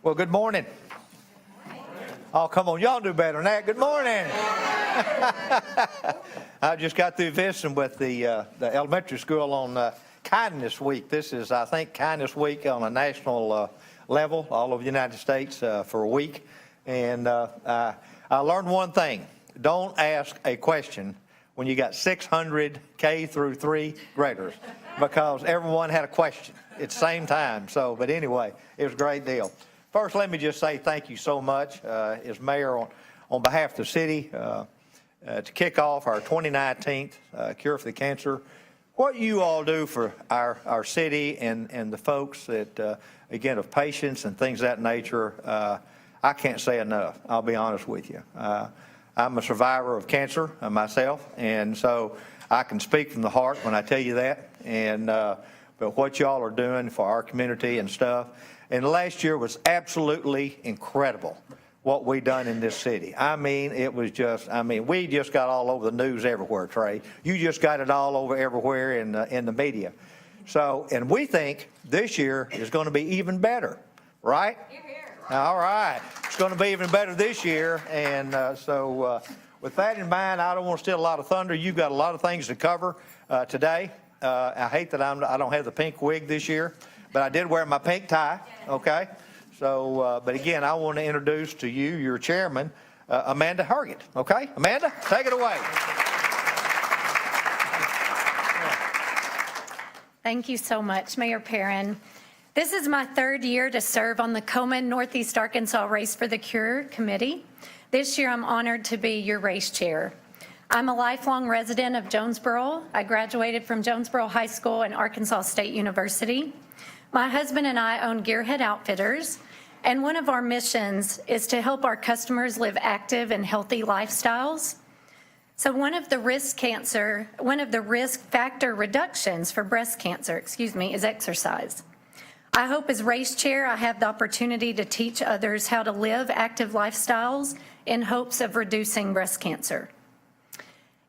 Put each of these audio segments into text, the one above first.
Well, good morning. Oh, come on. Y'all do better than that. Good morning. I just got through visiting with the elementary school on Kindness Week. This is, I think, Kindness Week on a national level, all over the United States for a week. And I learned one thing. Don't ask a question when you got 600 K through 3 graders, because everyone had a question at the same time. So, but anyway, it was a great deal. First, let me just say thank you so much as mayor on behalf of the city to kick off our 2019 Cure for the Cancer. What you all do for our city and the folks that, again, of patients and things of that nature, I can't say enough. I'll be honest with you. I'm a survivor of cancer myself, and so I can speak from the heart when I tell you that. And but what y'all are doing for our community and stuff. And last year was absolutely incredible what we done in this city. I mean, it was just, we just got all over the news everywhere, Trey. You just got it all over everywhere in the media. So, and we think this year is going to be even better, right? Here, here. All right. It's going to be even better this year. And so with that in mind, I don't want to steal a lot of thunder. You've got a lot of things to cover today. I hate that I don't have the pink wig this year. But I did wear my pink tie, okay? So, but again, I want to introduce to you your chairman, Amanda Herget, okay? Amanda, take it away. Thank you so much, Mayor Perrin. This is my third year to serve on the Komen Northeast Arkansas Race for the Cure Committee. This year, I'm honored to be your race chair. I'm a lifelong resident of Jonesboro. I graduated from Jonesboro High School and Arkansas State University. My husband and I own Herget Outfitters, and one of our missions is to help our customers live active and healthy lifestyles. So one of the risk factor reductions for breast cancer, is exercise. I hope as race chair, I have the opportunity to teach others how to live active lifestyles in hopes of reducing breast cancer.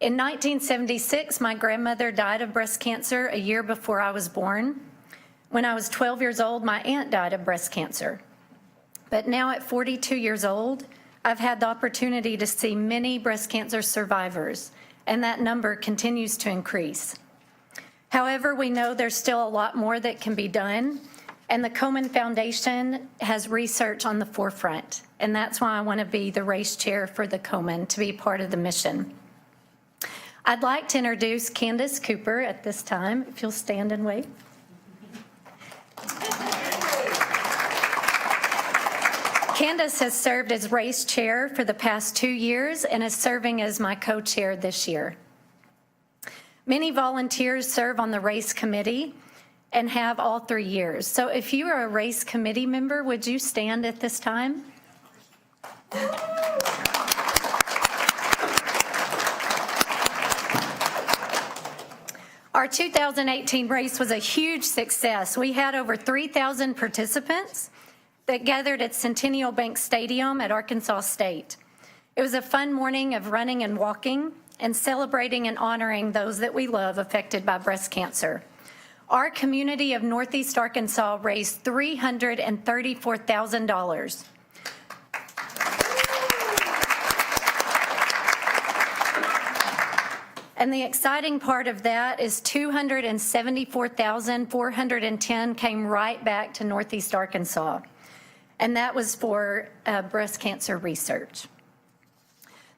In 1976, my grandmother died of breast cancer a year before I was born. When I was 12 years old, my aunt died of breast cancer. But now at 42 years old, I've had the opportunity to see many breast cancer survivors, and that number continues to increase. However, we know there's still a lot more that can be done, and the Komen Foundation has research on the forefront, and that's why I want to be the race chair for the Komen, to be part of the mission. I'd like to introduce Candace Cooper at this time, if you'll stand and wave. Candace has served as race chair for the past 2 years and is serving as my co-chair this year. Many volunteers serve on the race committee and have all 3 years. So if you are a race committee member, would you stand at this time? Our 2018 race was a huge success. We had over 3,000 participants that gathered at Centennial Bank Stadium at Arkansas State. It was a fun morning of running and walking and celebrating and honoring those that we love affected by breast cancer. Our community of Northeast Arkansas raised $334,000. And the exciting part of that is $274,410 came right back to Northeast Arkansas. And that was for breast cancer research.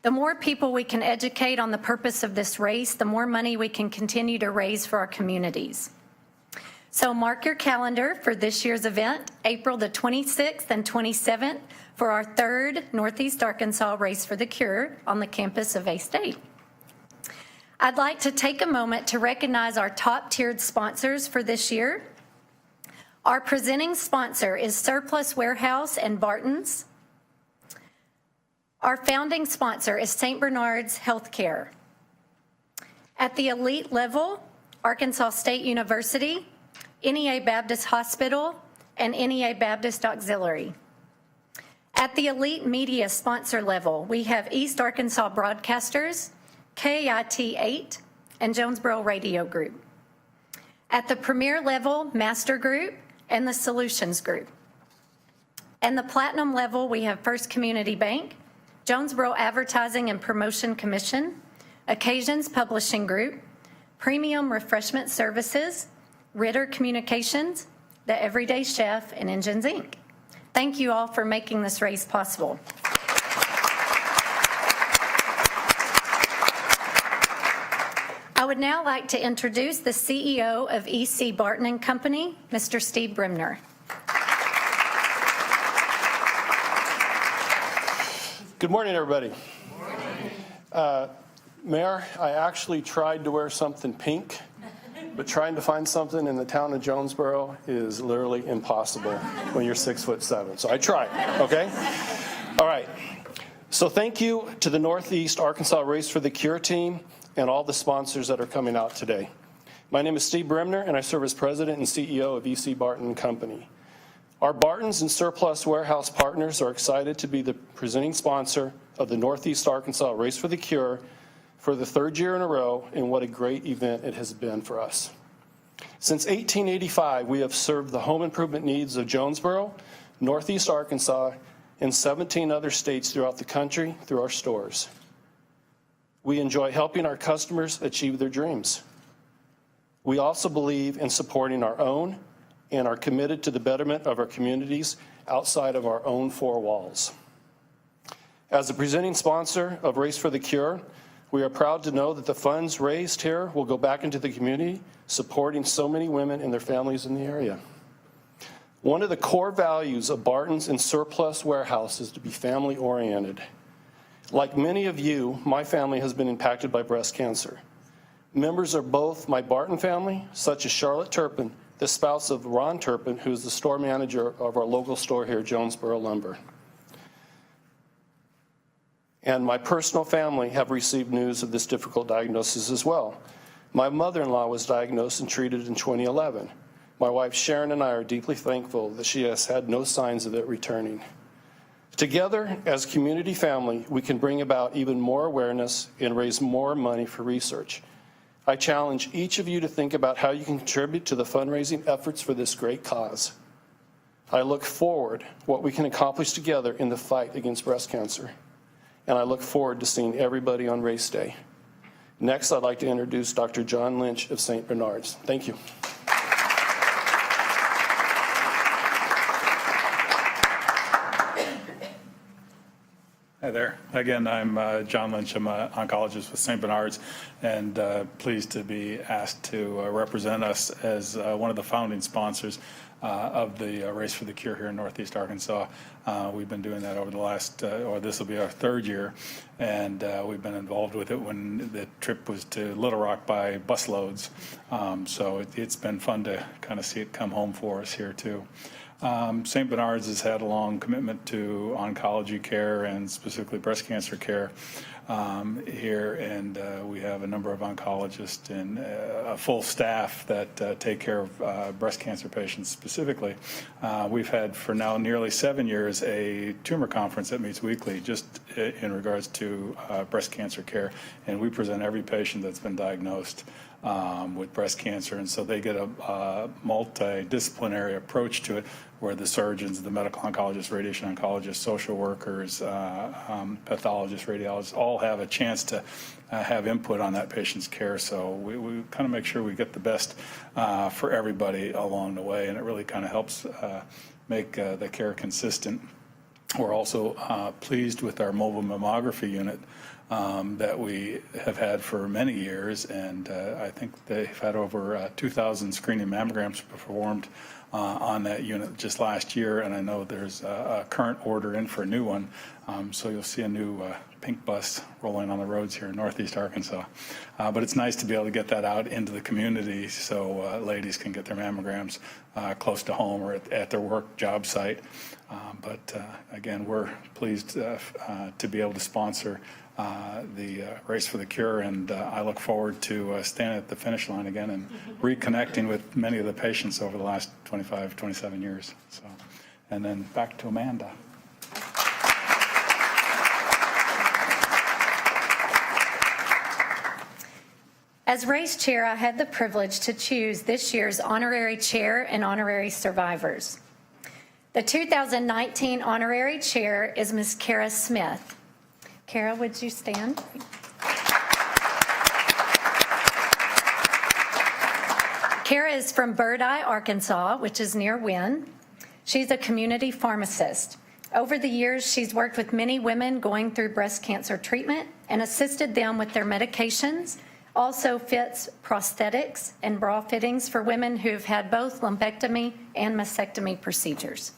The more people we can educate on the purpose of this race, the more money we can continue to raise for our communities. So mark your calendar for this year's event, April the 26th and 27th, for our third Northeast Arkansas Race for the Cure on the campus of A-State. I'd like to take a moment to recognize our top-tiered sponsors for this year. Our presenting sponsor is Surplus Warehouse and Barton's. Our founding sponsor is St. Bernard's Healthcare. At the elite level, Arkansas State University, NEA Baptist Hospital, and NEA Baptist Auxiliary. At the elite media sponsor level, we have East Arkansas Broadcasters, KIT 8, and Jonesboro Radio Group. At the premier level, Master Group and the Solutions Group. And the platinum level, we have First Community Bank, Jonesboro Advertising and Promotion Commission, Occasions Publishing Group, Premium Refreshment Services, Ritter Communications, The Everyday Chef, and Engines Inc. Thank you all for making this race possible. I would now like to introduce the CEO of EC Barton & Company, Mr. Steve Bremner. Good morning, everybody. Mayor, I actually tried to wear something pink, but trying to find something in the town of Jonesboro is literally impossible when you're 6'7". So I tried, okay? All right. So thank you to the Northeast Arkansas Race for the Cure team and all the sponsors that are coming out today. My name is Steve Bremner, and I serve as president and CEO of EC Barton & Company. Our Bartons and Surplus Warehouse partners are excited to be the presenting sponsor of the Northeast Arkansas Race for the Cure for the third year in a row, and what a great event it has been for us. Since 1885, we have served the home improvement needs of Jonesboro, Northeast Arkansas, and 17 other states throughout the country through our stores. We enjoy helping our customers achieve their dreams. We also believe in supporting our own and are committed to the betterment of our communities outside of our own four walls. As the presenting sponsor of Race for the Cure, we are proud to know that the funds raised here will go back into the community, supporting so many women and their families in the area. One of the core values of Barton's and Surplus Warehouse is to be family-oriented. Like many of you, my family has been impacted by breast cancer. Members of both my Barton family, such as Charlotte Turpin, the spouse of Ron Turpin, who is the store manager of our local store here, Jonesboro Lumber. And my personal family have received news of this difficult diagnosis as well. My mother-in-law was diagnosed and treated in 2011. My wife Sharon and I are deeply thankful that she has had no signs of it returning. Together, as community family, we can bring about even more awareness and raise more money for research. I challenge each of you to think about how you can contribute to the fundraising efforts for this great cause. I look forward what we can accomplish together in the fight against breast cancer. And I look forward to seeing everybody on race day. Next, I'd like to introduce Dr. John Lynch of St. Bernard's. Thank you. Hi there. Again, I'm John Lynch. I'm an oncologist with St. Bernard's, and pleased to be asked to represent us as one of the founding sponsors of the Race for the Cure here in Northeast Arkansas. We've been doing that over the last, or this will be our third year, and we've been involved with it when the trip was to Little Rock by busloads. So it's been fun to kind of see it come home for us here too. St. Bernard's has had a long commitment to oncology care and specifically breast cancer care here, and we have a number of oncologists and a full staff that take care of breast cancer patients specifically. We've had for now nearly 7 years a tumor conference that meets weekly just in regards to breast cancer care, and we present every patient that's been diagnosed with breast cancer, and so they get a multidisciplinary approach to it, where the surgeons, the medical oncologists, radiation oncologists, social workers, pathologists, radiologists, all have a chance to have input on that patient's care. So we kind of make sure we get the best for everybody along the way, and it really kind of helps make the care consistent. We're also pleased with our mobile mammography unit that we have had for many years, and I think they've had over 2,000 screening mammograms performed on that unit just last year, and I know there's a current order in for a new one, so you'll see a new pink bus rolling on the roads here in Northeast Arkansas. But it's nice to be able to get that out into the community so ladies can get their mammograms close to home or at their work job site. But again, we're pleased to be able to sponsor the Race for the Cure, and I look forward to standing at the finish line again and reconnecting with many of the patients over the last 25, 27 years. So, and then back to Amanda. As race chair, I had the privilege to choose this year's honorary chair and honorary survivors. The 2019 honorary chair is Ms. Kara Smith. Kara, would you stand? Kara is from Bird Eye, Arkansas, which is near Wynn. She's a community pharmacist. Over the years, she's worked with many women going through breast cancer treatment and assisted them with their medications, also fits prosthetics and bra fittings for women who've had both lumpectomy and mastectomy procedures.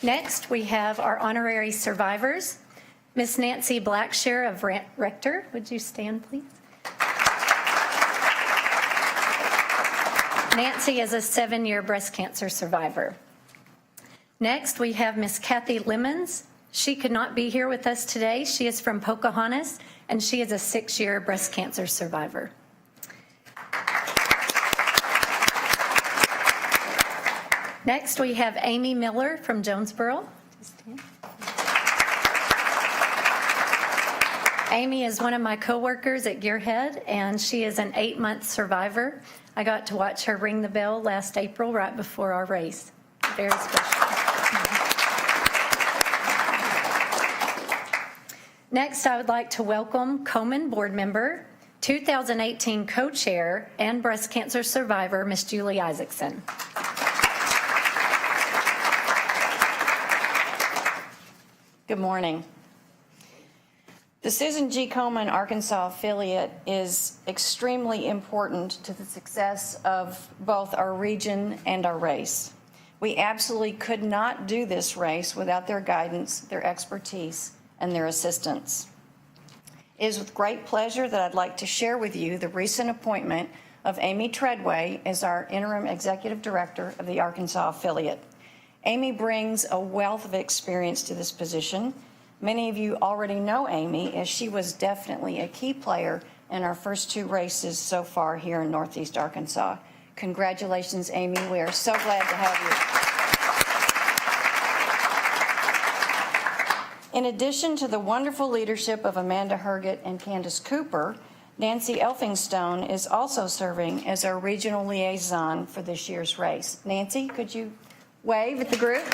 Next, we have our honorary survivors. Miss Nancy Blackshear of Rector, would you stand, please? Nancy is a 7-year breast cancer survivor. Next, we have Miss Kathy Lemons. She could not be here with us today. She is from Pocahontas, and she is a 6-year breast cancer survivor. Next, we have Amy Miller from Jonesboro. Amy is one of my coworkers at Gearhead, and she is an 8-month survivor. I got to watch her ring the bell last April right before our race. Very special. Next, I would like to welcome Komen board member, 2018 co-chair, and breast cancer survivor, Miss Julie Isaacson. Good morning. The Susan G. Komen Arkansas affiliate is extremely important to the success of both our region and our race. We absolutely could not do this race without their guidance, their expertise, and their assistance. It is with great pleasure that I'd like to share with you the recent appointment of Amy Treadway as our interim executive director of the Arkansas affiliate. Amy brings a wealth of experience to this position. Many of you already know Amy, as she was definitely a key player in our first 2 races so far here in Northeast Arkansas. Congratulations, Amy. We are so glad to have you. In addition to the wonderful leadership of Amanda Herget and Candace Cooper, Nancy Elphinstone is also serving as our regional liaison for this year's race. Nancy, could you wave at the group?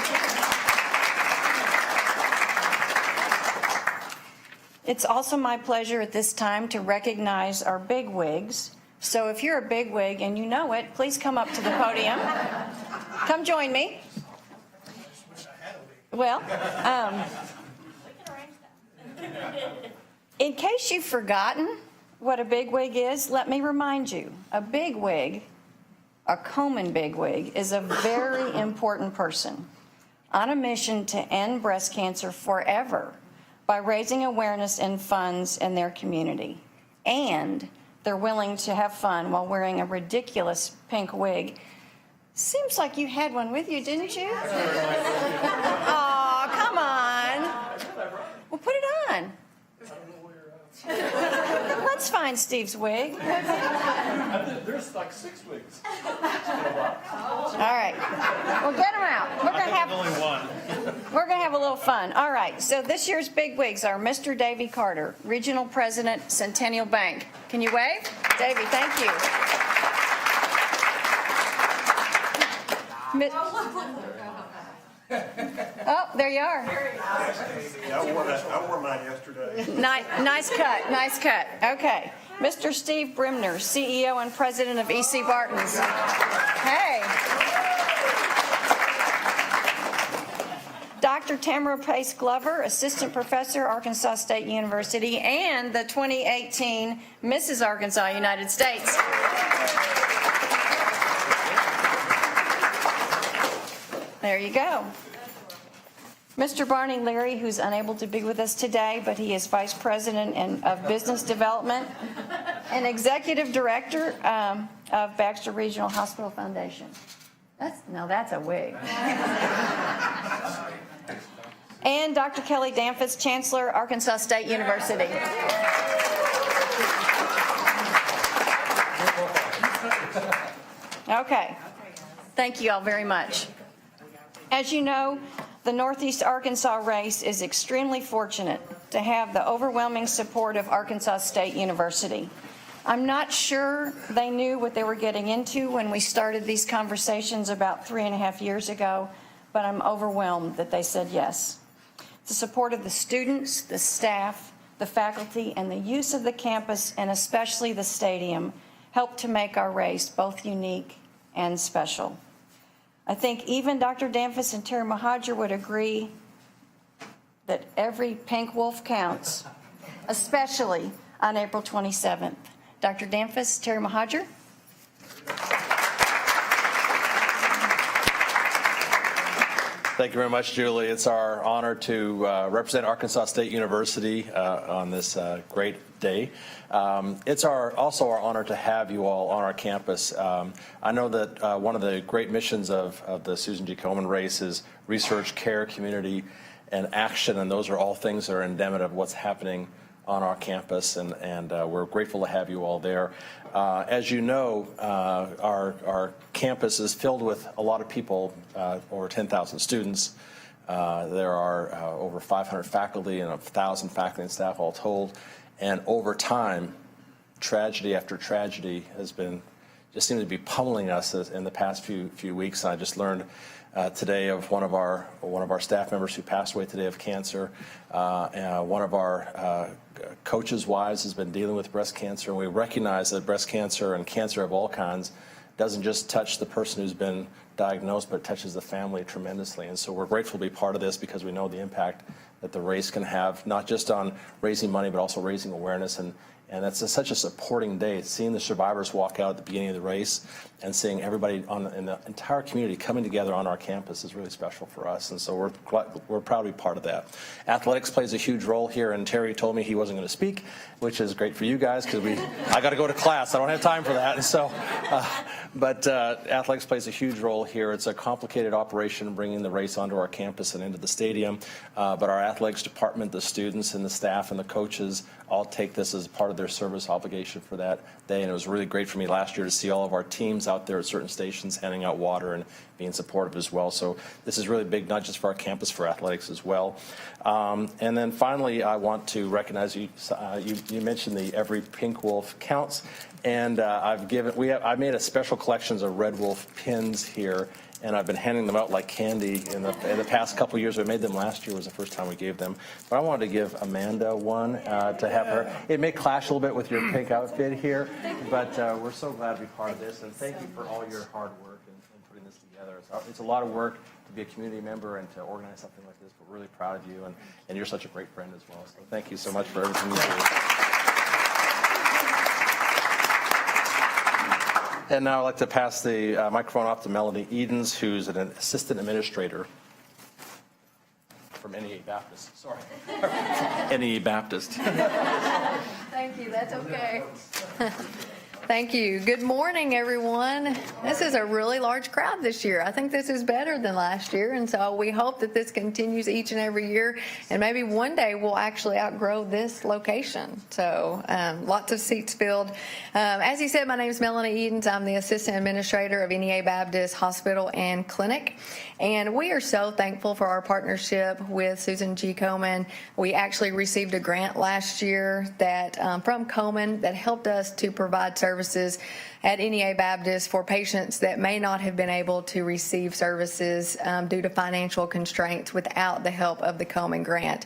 It's also my pleasure at this time to recognize our bigwigs. So if you're a bigwig and you know it, please come up to the podium. Come join me. Well, in case you've forgotten what a bigwig is, let me remind you. A bigwig, a Komen bigwig, is a very important person on a mission to end breast cancer forever by raising awareness and funds in their community. And they're willing to have fun while wearing a ridiculous pink wig. Seems like you had one with you, didn't you? Oh, come on. Well, put it on. Let's find Steve's wig. There's like 6 wigs. All right. Well, get them out. We're going to have a little fun. All right. So this year's big wigs are Mr. Davy Carter, Regional President, Centennial Bank. Can you wave? Davy, thank you. Oh, there you are. I wore mine yesterday. Nice cut. Nice cut. Okay. Mr. Steve Brimner, CEO and President of EC Bartons. Hey. Dr. Tamara Pace Glover, Assistant Professor, Arkansas State University, and the 2018 Mrs. Arkansas, United States. There you go. Mr. Barney Leary, who's unable to be with us today, but he is Vice President of Business Development and Executive Director of Baxter Regional Hospital Foundation. That's a wig. And Dr. Kelly Danfus, Chancellor, Arkansas State University. Okay. Thank you all very much. As you know, the Northeast Arkansas race is extremely fortunate to have the overwhelming support of Arkansas State University. I'm not sure they knew what they were getting into when we started these conversations about 3.5 years ago, but I'm overwhelmed that they said yes. The support of the students, the staff, the faculty, and the use of the campus, and especially the stadium, helped to make our race both unique and special. I think even Dr. Danfus and Terry Mahajer would agree that every pink wolf counts, especially on April 27th. Dr. Danfus, Terry Mahajer. Thank you very much, Julie. It's our honor to represent Arkansas State University on this great day. It's also our honor to have you all on our campus. I know that one of the great missions of the Susan G. Komen race is research, care, community, and action, and those are all things that are endemic of what's happening on our campus, and we're grateful to have you all there. As you know, our campus is filled with a lot of people, over 10,000 students. There are over 500 faculty and 1,000 faculty and staff all told. And over time, tragedy after tragedy just seemed to be pummeling us in the past few weeks. And I just learned today of one of our staff members who passed away today of cancer. One of our coaches' wives has been dealing with breast cancer, and we recognize that breast cancer and cancer of all kinds doesn't just touch the person who's been diagnosed, but it touches the family tremendously. And so we're grateful to be part of this because we know the impact that the race can have, not just on raising money, but also raising awareness. And that's such a supporting day. Seeing the survivors walk out at the beginning of the race and seeing everybody in the entire community coming together on our campus is really special for us. And so we're proud to be part of that. Athletics plays a huge role here, and Terry told me he wasn't going to speak, which is great for you guys because I got to go to class. I don't have time for that. And so, but athletics plays a huge role here. It's a complicated operation bringing the race onto our campus and into the stadium. But our athletics department, the students and the staff and the coaches all take this as part of their service obligation for that day. And it was really great for me last year to see all of our teams out there at certain stations handing out water and being supportive as well. So this is really big, not just for our campus, for athletics as well. And then finally, I want to recognize you. You mentioned the Every Pink Wolf Counts, and I made a special collections of Red Wolf pins here, and I've been handing them out like candy in the past couple of years. We made them last year was the first time we gave them. But I wanted to give Amanda one to have her. It may clash a little bit with your pink outfit here, but we're so glad to be part of this. And thank you for all your hard work in putting this together. It's a lot of work to be a community member and to organize something like this, but really proud of you. And you're such a great friend as well. So thank you so much for everything you do. And now I'd like to pass the microphone off to Melanie Edens, who's an assistant administrator from NEA Baptist. Sorry. NEA Baptist. Thank you. That's okay. Thank you. Good morning, everyone. This is a really large crowd this year. I think this is better than last year, and so we hope that this continues each and every year, and maybe one day we'll actually outgrow this location. So lots of seats filled. As he said, my name is Melanie Edens. I'm the assistant administrator of NEA Baptist Hospital and Clinic, and we are so thankful for our partnership with Susan G. Komen. We actually received a grant last year that from Komen that helped us to provide services at NEA Baptist for patients that may not have been able to receive services due to financial constraints without the help of the Komen grant.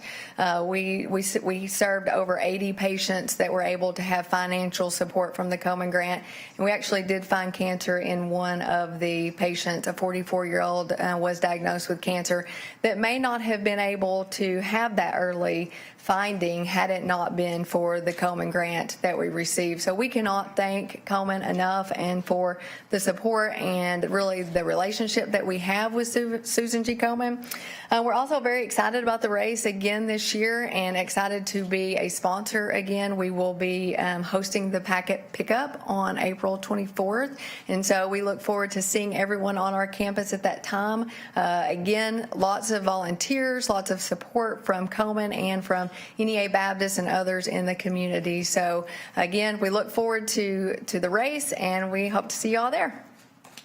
We served over 80 patients that were able to have financial support from the Komen grant, and we actually did find cancer in one of the patients. A 44-year-old was diagnosed with cancer that may not have been able to have that early finding had it not been for the Komen grant that we received. So we cannot thank Komen enough, and for the support and really the relationship that we have with Susan G. Komen. We're also very excited about the race again this year and excited to be a sponsor again. We will be hosting the packet pickup on April 24th, and so we look forward to seeing everyone on our campus at that time. Again, lots of volunteers, lots of support from Komen and from NEA Baptist and others in the community. So again, we look forward to the race, and we hope to see you all there.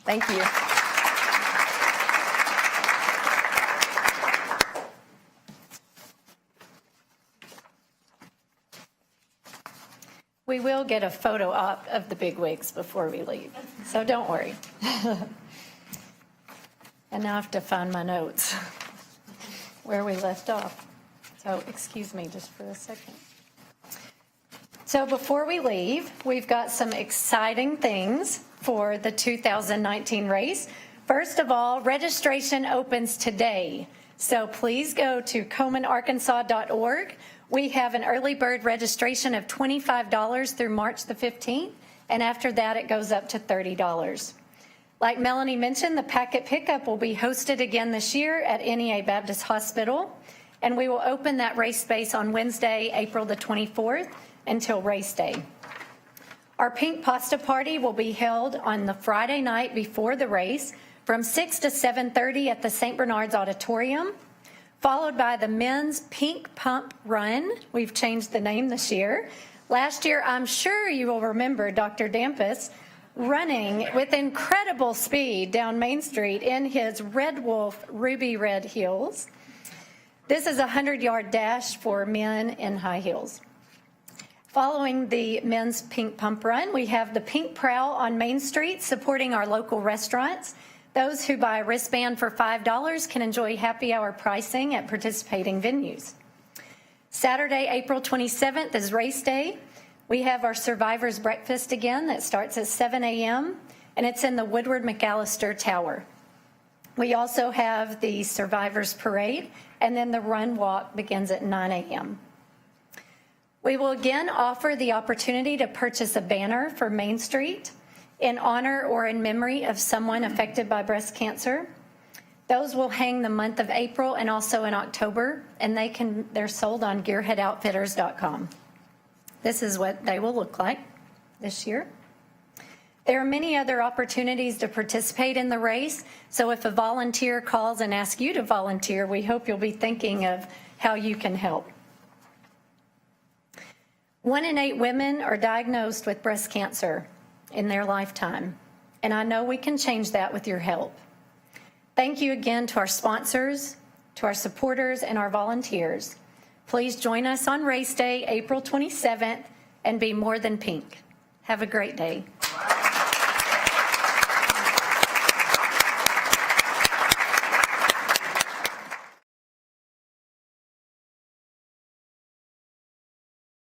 Thank you. We will get a photo op of the bigwigs before we leave, so don't worry. And now I have to find my notes where we left off. So excuse me just for a second. So before we leave, we've got some exciting things for the 2019 race. First of all, registration opens today. So please go to KomenArkansas.org. We have an early bird registration of $25 through March the 15th, and after that it goes up to $30. Like Melanie mentioned, the packet pickup will be hosted again this year at NEA Baptist Hospital, and we will open that race space on Wednesday, April the 24th until race day. Our pink pasta party will be held on the Friday night before the race from 6 to 7:30 at the St. Bernard's Auditorium, followed by the men's Pink Pump Run. We've changed the name this year. Last year, I'm sure you will remember Dr. Dampus running with incredible speed down Main Street in his Red Wolf ruby red heels. This is a 100-yard dash for men in high heels. Following the men's Pink Pump Run, we have the Pink Prowl on Main Street supporting our local restaurants. Those who buy a wristband for $5 can enjoy happy hour pricing at participating venues. Saturday, April 27th is race day. We have our Survivors Breakfast again that starts at 7 a.m. and it's in the Woodward McAllister Tower. We also have the Survivors Parade, and then the Run Walk begins at 9 a.m. We will again offer the opportunity to purchase a banner for Main Street in honor or in memory of someone affected by breast cancer. Those will hang the month of April and also in October, and they're sold on gearheadoutfitters.com. This is what they will look like this year. There are many other opportunities to participate in the race, so if a volunteer calls and asks you to volunteer, we hope you'll be thinking of how you can help. 1 in 8 women are diagnosed with breast cancer in their lifetime, and I know we can change that with your help. Thank you again to our sponsors, to our supporters, and our volunteers. Please join us on race day, April 27th, and be more than pink. Have a great day.